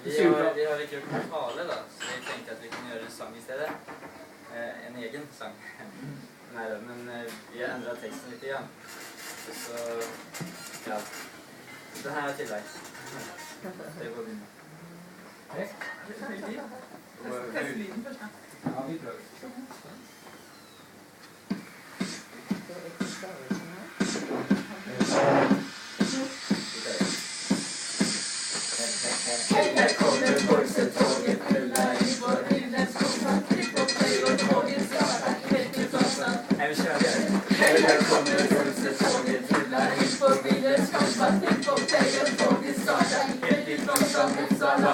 Vi har lite gjort en tale då, så vi tänkte att vi kan göra en sång istället. En egen sång. Nej då, men vi har ändrat texten lite grann. Så, ja. Den här har jag tillagt. Det går min. Test lin först. Ja, vi prövar. Här kommer Borgsetåget, rullar i vår vildens skola. Klipp och play och tåget startar helt i första. Nej, vi kör det. Här kommer Borgsetåget, rullar i vår vildens skola. Klipp och play och tåget startar helt i första.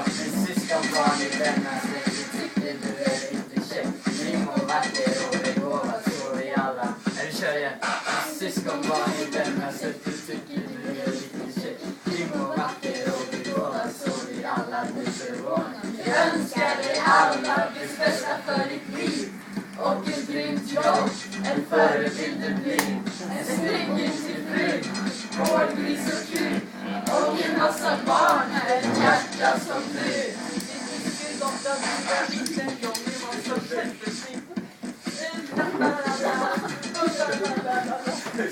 En syskonbarn i denna släkt. Tycker du är inte käck. Ring och vacker och begåvad så vi alla. Nej, vi kör igen. En syskonbarn i denna släkt. Tycker du är inte käck. Ring och vacker och begåvad så vi alla blir förvånade. Jag önskar dig alla det bästa för ditt liv. Och ett grymt jobb, en förebild du blir. En snygg till fru, hårdgris och kul. Och en massa barn, ett hjärta som du.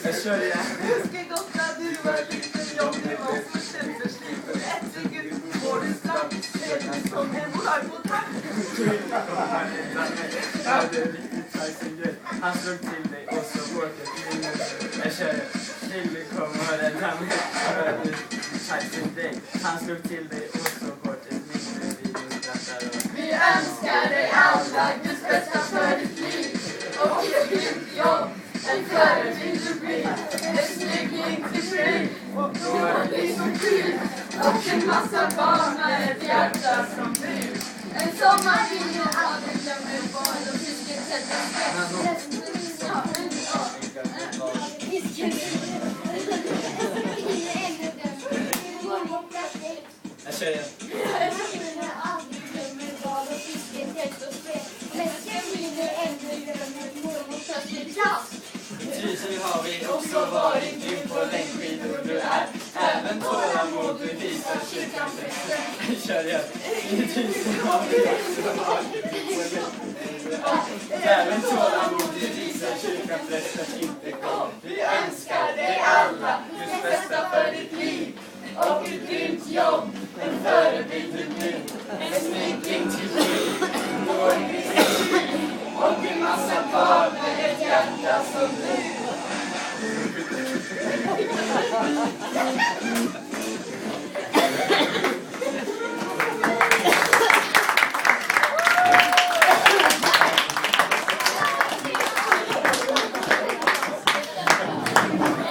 Jag kör igen. Huske gott när du var liten, jag blev så känselsliv. Ett sekund får du strax, redan som en moraj på takt. Ja, det är riktigt tajt grej. Han slog till dig och så hårt ett. Jag kör. Till kommer den här med tajt dig. Han slog till dig och så hårt ett mindre videoskrattar. Vi önskar dig alla Guds bästa för ditt liv. Och ett grymt jobb, en förebild du blir. En snygging till fru, och hårdgris och kul. Och en massa barn med ett hjärta som du. En sommarvind och aldrig glömmer barn och fisken sätter spett. Jag kör igen. Trysil har vi också varit grym på längdskidor du är. Även tålamod du visar kyrkan växer. Vi kör igen. Trysil har vi också varit grym på längdskidor du är. Även tålamod du visar kyrkan växer inte kom. Vi önskar dig alla Guds bästa för ditt liv. Och ett grymt jobb, en förebild du blir. En snygging till fru, hårdgris och kul. Och en massa barn med ett hjärta som du.